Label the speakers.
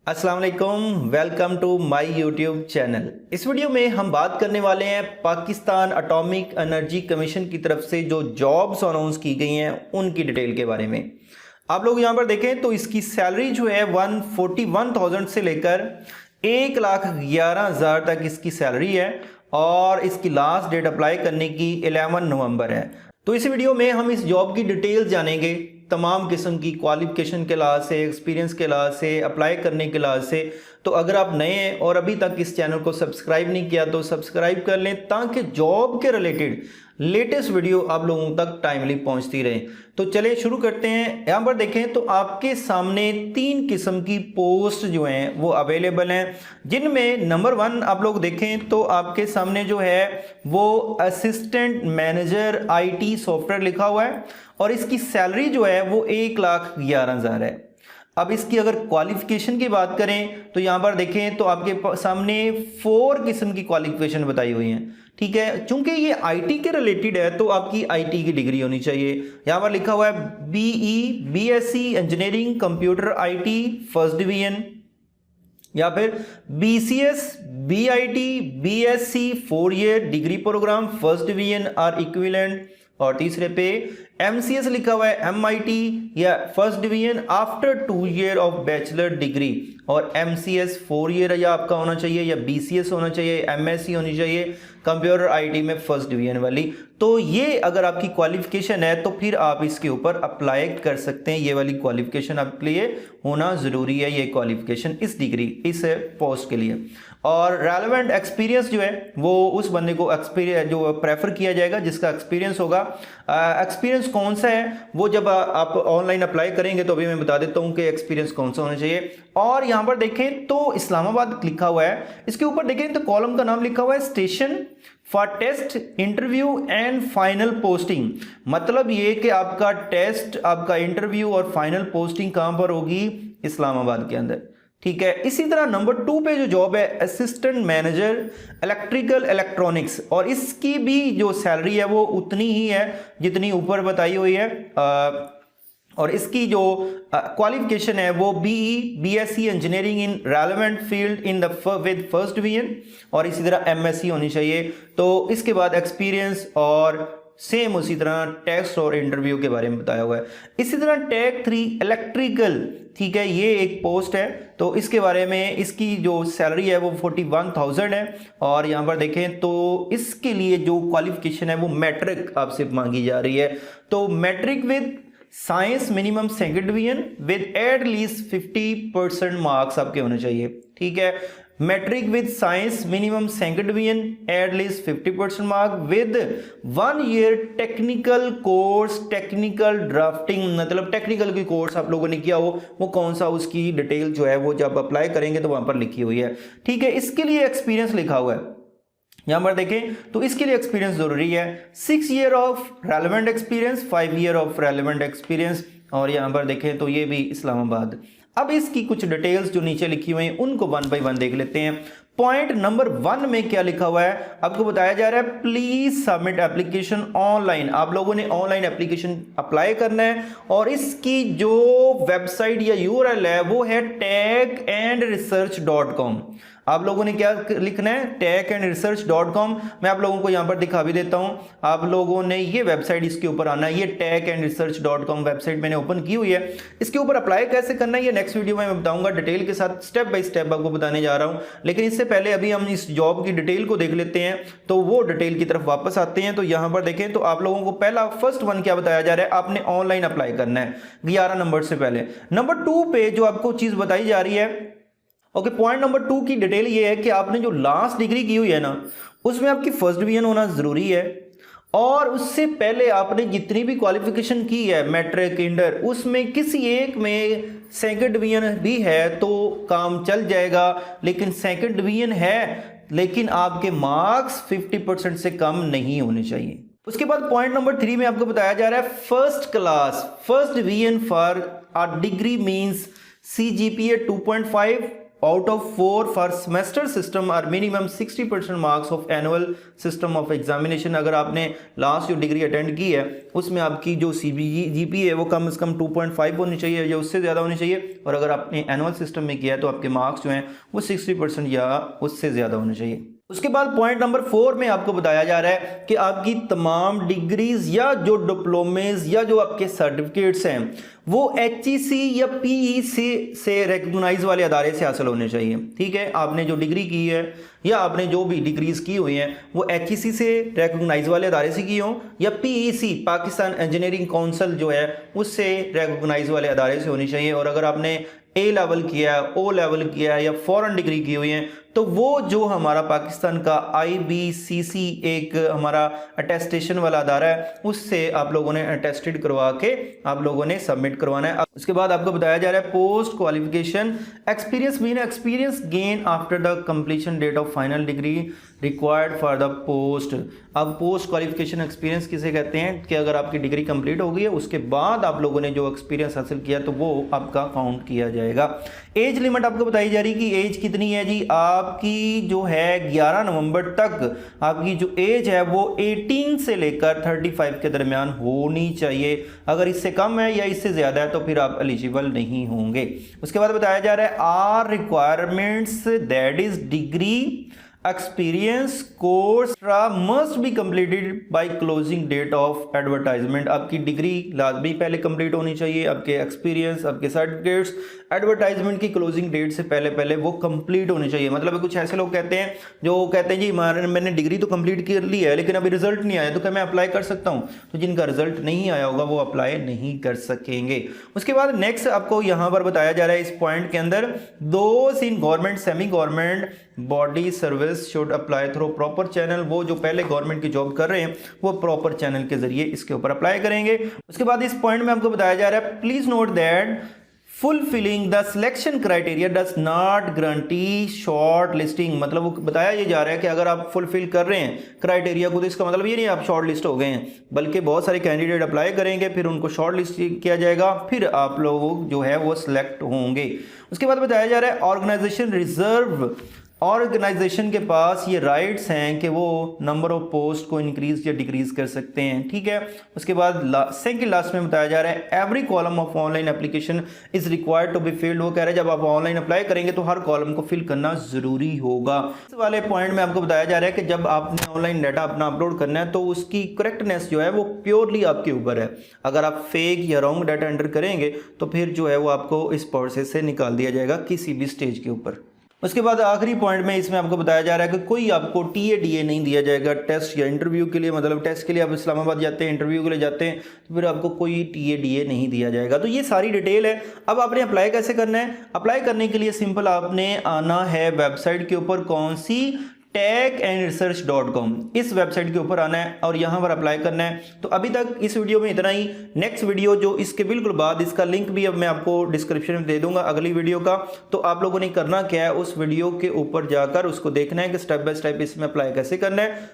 Speaker 1: अस्सलाम वालेकुम, welcome to my YouTube channel. इस वीडियो में हम बात करने वाले हैं पाकिस्तान एटॉमिक एनर्जी कमीशन की तरफ से जो जॉब्स अनाउंस की गई हैं उनकी डिटेल के बारे में। आप लोग यहाँ पर देखें तो इसकी सैलरी जो है 141,000 से लेकर 1,11,000 तक इसकी सैलरी है और इसकी लास्ट डेट अप्लाई करने की 11 नवंबर है। तो इस वीडियो में हम इस जॉब की डिटेल जानेंगे, तमाम किस्म की क्वालिफिकेशन के लिहाज से, एक्सपीरियंस के लिहाज से, अप्लाई करने के लिहाज से। तो अगर आप नए हैं और अभी तक इस चैनल को सब्सक्राइब नहीं किया तो सब्सक्राइब कर लें ताकि जॉब के रिलेटेड लेटेस्ट वीडियो आप लोगों तक टाइमली पहुंचती रहे। तो चलिए शुरू करते हैं। यहाँ पर देखें तो आपके सामने 3 किस्म की पोस्ट जो हैं वो अवेलेबल हैं, जिनमें नंबर 1 आप लोग देखें तो आपके सामने जो है वो असिस्टेंट मैनेजर IT सॉफ्टवेयर लिखा हुआ है और इसकी सैलरी जो है वो 1,11,000 है। अब इसकी अगर क्वालिफिकेशन की बात करें तो यहाँ पर देखें तो आपके सामने 4 किस्म की क्वालिफिकेशन बताई हुई हैं। ठीक है, चूंकि ये IT के रिलेटेड है तो आपकी IT की डिग्री होनी चाहिए। यहाँ पर लिखा हुआ है BE BSc engineering computer IT first division, या फिर BCS BIT BSc 4 year degree program first division और इक्विवेलेंट, और तीसरे पे MCS लिखा हुआ है MIT या first division after 2 year of bachelor degree, और MCS 4 ईयर या आपका होना चाहिए या BCS होना चाहिए, MSc होनी चाहिए कंप्यूटर IT में फर्स्ट डिवीजन वाली। तो ये अगर आपकी क्वालिफिकेशन है तो फिर आप इसके ऊपर अप्लाई कर सकते हैं। ये वाली क्वालिफिकेशन आपके लिए होना ज़रूरी है, ये क्वालिफिकेशन इस डिग्री इस पोस्ट के लिए। और रेलेवेंट एक्सपीरियंस जो है वो उस बंदे को एक्सपीरियंस जो प्रेफर किया जाएगा जिसका एक्सपीरियंस होगा। एक्सपीरियंस कौन सा है वो जब आप ऑनलाइन अप्लाई करेंगे तो अभी मैं बता देता हूँ कि एक्सपीरियंस कौन सा होना चाहिए। और यहाँ पर देखें तो इस्लामाबाद लिखा हुआ है, इसके ऊपर देखें तो कॉलम का नाम लिखा हुआ है station for test interview and final posting. मतलब ये कि आपका टेस्ट, आपका इंटरव्यू और फाइनल पोस्टिंग कहां पर होगी? इस्लामाबाद के अंदर। ठीक है, इसी तरह नंबर 2 पे जो जॉब है असिस्टेंट मैनेजर इलेक्ट्रिकल इलेक्ट्रॉनिक्स, और इसकी भी जो सैलरी है वो उतनी ही है जितनी ऊपर बताई हुई है। और इसकी जो क्वालिफिकेशन है वो BE BSc engineering in relevant field in the with first division, और इसी तरह MSc होनी चाहिए। तो इसके बाद एक्सपीरियंस और सेम उसी तरह टेस्ट और इंटरव्यू के बारे में बताया हुआ है। इसी तरह टैग 3 इलेक्ट्रिकल, ठीक है, ये एक पोस्ट है। तो इसके बारे में इसकी जो सैलरी है वो 41,000 है, और यहाँ पर देखें तो इसके लिए जो क्वालिफिकेशन है वो मैट्रिक आपसे मांगी जा रही है। तो matric with science minimum second division with at least 50% marks आपके होने चाहिए। ठीक है, matric with science minimum second division at least 50% mark with 1 year technical course, technical drafting, मतलब टेक्निकल की कोर्स आप लोगों ने किया हो वो कौन सा, उसकी डिटेल जो है वो जब अप्लाई करेंगे तो वहां पर लिखी हुई है। ठीक है, इसके लिए एक्सपीरियंस लिखा हुआ है। यहां पर देखें तो इसके लिए एक्सपीरियंस जरूरी है, 6 year of relevant experience, 5 year of relevant experience, और यहां पर देखें तो ये भी इस्लामाबाद। अब इसकी कुछ डिटेल्स जो नीचे लिखी हुई हैं उनको 1 बाय 1 देख लेते हैं। पॉइंट नंबर 1 में क्या लिखा हुआ है, आपको बताया जा रहा है प्लीज सबमिट एप्लीकेशन ऑनलाइन। आप लोगों ने ऑनलाइन एप्लीकेशन अप्लाई करना है, और इसकी जो वेबसाइट या URL है वो है techandresearch.com। आप लोगों ने क्या लिखना है? techandresearch.com। मैं आप लोगों को यहां पर दिखा भी देता हूं। आप लोगों ने ये वेबसाइट इसके ऊपर आना है, ये techandresearch.com वेबसाइट मैंने ओपन की हुई है। इसके ऊपर अप्लाई कैसे करना है ये नेक्स्ट वीडियो में मैं बताऊंगा डिटेल के साथ, स्टेप बाय स्टेप आपको बताने जा रहा हूं। लेकिन इससे पहले अभी हम इस जॉब की डिटेल को देख लेते हैं, तो वो डिटेल की तरफ वापस आते हैं। तो यहां पर देखें तो आप लोगों को पहला फर्स्ट 1 क्या बताया जा रहा है, आपने ऑनलाइन अप्लाई करना है 11 नंबर से पहले। नंबर 2 पे जो आपको चीज बताई जा रही है, ओके, पॉइंट नंबर 2 की डिटेल ये है कि आपने जो लास्ट डिग्री की हुई है ना उसमें आपकी फर्स्ट डिवीजन होना जरूरी है, और उससे पहले आपने जितनी भी क्वालिफिकेशन की है मैट्रिक इंटर, उसमें किसी एक में सेकंड डिवीजन भी है तो काम चल जाएगा। लेकिन सेकंड डिवीजन है लेकिन आपके मार्क्स 50% से कम नहीं होने चाहिए। उसके बाद पॉइंट नंबर 3 में आपको बताया जा रहा है first class first division for a degree means CGPA 2.5 out of 4 for semester system are minimum 60% marks of annual system of examination। अगर आपने लास्ट जो डिग्री अटेंड की है उसमें आपकी जो जीपीए है वो कम से कम 2.5 होनी चाहिए या उससे ज़्यादा होनी चाहिए, और अगर आपने एनुअल सिस्टम में किया है तो आपके मार्क्स जो हैं वो 60% या उससे ज़्यादा होने चाहिए। उसके बाद पॉइंट नंबर 4 में आपको बताया जा रहा है कि आपकी तमाम डिग्रीज या जो डिप्लोमेज या जो आपके सर्टिफिकेट्स हैं वो HEC या PEC से रिकॉग्नाइज वाले अदारे से हासिल होने चाहिए। ठीक है, आपने जो डिग्री की है या आपने जो भी डिग्रीज की हुई हैं वो HEC से रिकॉग्नाइज वाले अदारे से की हो या PEC पाकिस्तान इंजीनियरिंग काउंसिल जो है उससे रिकॉग्नाइज वाले अदारे से होनी चाहिए। और अगर आपने A लेवल किया है, O लेवल किया है या फॉरेन डिग्री की हुई है तो वो जो हमारा पाकिस्तान का IBCC एक हमारा अटेस्टेशन वाला अदारा है उससे आप लोगों ने अटेस्टेड करवा के आप लोगों ने सबमिट करवाना है। उसके बाद आपको बताया जा रहा है post qualification experience mean experience gain after the completion date of final degree required for the post. अब पोस्ट क्वालिफिकेशन एक्सपीरियंस किसे कहते हैं कि अगर आपकी डिग्री कंप्लीट हो गई है उसके बाद आप लोगों ने जो एक्सपीरियंस हासिल किया तो वो आपका काउंट किया जाएगा। एज लिमिट आपको बताई जा रही है कि एज कितनी है जी, आपकी जो है 11 नवंबर तक आपकी जो एज है वो 18 से लेकर 35 के दरमियान होनी चाहिए। अगर इससे कम है या इससे ज़्यादा है तो फिर आप एलिजिबल नहीं होंगे। उसके बाद बताया जा रहा है are requirements that is degree experience course must be completed by closing date of advertisement. आपकी डिग्री लाजमी पहले कंप्लीट होनी चाहिए, आपके एक्सपीरियंस आपके सर्टिफिकेट्स एडवर्टाइजमेंट की क्लोजिंग डेट से पहले पहले वो कंप्लीट होनी चाहिए। मतलब कुछ ऐसे लोग कहते हैं जो कहते हैं जी मैंने डिग्री तो कंप्लीट कर ली है लेकिन अभी रिजल्ट नहीं आया तो क्या मैं अप्लाई कर सकता हूँ, तो जिनका रिजल्ट नहीं आया होगा वो अप्लाई नहीं कर सकेंगे। उसके बाद नेक्स्ट आपको यहाँ पर बताया जा रहा है इस पॉइंट के अंदर those in government semi government body service should apply through proper channel. वो जो पहले गवर्नमेंट की जॉब कर रहे हैं वो प्रॉपर चैनल के जरिए इसके ऊपर अप्लाई करेंगे। उसके बाद इस पॉइंट में आपको बताया जा रहा है please note that fulfilling the selection criteria does not guarantee short listing. मतलब वो बताया ये जा रहा है कि अगर आप फुलफिल कर रहे हैं क्राइटेरिया को तो इसका मतलब ये नहीं आप शॉर्ट लिस्ट हो गए हैं, बल्कि बहुत सारे कैंडिडेट अप्लाई करेंगे फिर उनको शॉर्ट लिस्ट किया जाएगा फिर आप लोग जो है वो सिलेक्ट होंगे। उसके बाद बताया जा रहा है ऑर्गेनाइजेशन रिजर्व ऑर्गेनाइजेशन के पास ये राइट्स हैं कि वो नंबर ऑफ पोस्ट को इंक्रीज या डिक्रीज कर सकते हैं। ठीक है, उसके बाद सेकंड लास्ट में बताया जा रहा है every column of online application is required to be filled. वो कह रहे हैं जब आप ऑनलाइन अप्लाई करेंगे तो हर कॉलम को फिल करना जरूरी होगा। इस वाले पॉइंट में आपको बताया जा रहा है कि जब आपने ऑनलाइन डाटा अपना अपलोड करना है तो उसकी करेक्टनेस जो है वो प्योरली आपके ऊपर है। अगर आप फेक या रॉन्ग डाटा एंटर करेंगे तो फिर जो है वो आपको इस प्रोसेस से निकाल दिया जाएगा किसी भी स्टेज के ऊपर। उसके बाद आखिरी पॉइंट में इसमें आपको बताया जा रहा है कि कोई आपको टीए नहीं दिया जाएगा टेस्ट या इंटरव्यू के लिए। मतलब टेस्ट के लिए आप इस्लामाबाद जाते हैं, इंटरव्यू के लिए जाते हैं तो फिर आपको कोई टीए नहीं दिया जाएगा। तो ये सारी डिटेल है। अब आपने अप्लाई कैसे करना है? अप्लाई करने के लिए सिंपल आपने आना है वेबसाइट के ऊपर, कौन सी techandresearch.com, इस वेबसाइट के ऊपर आना है और यहाँ पर अप्लाई करना है। तो अभी तक इस वीडियो में इतना ही। नेक्स्ट वीडियो जो इसके बिल्कुल बाद, इसका लिंक भी अब मैं आपको डिस्क्रिप्शन में दे दूंगा अगली वीडियो का। तो आप लोगों ने करना क्या है, उस वीडियो के ऊपर जाकर उसको देखना है कि स्टेप बाय स्टेप इसमें अप्लाई कैसे करना है।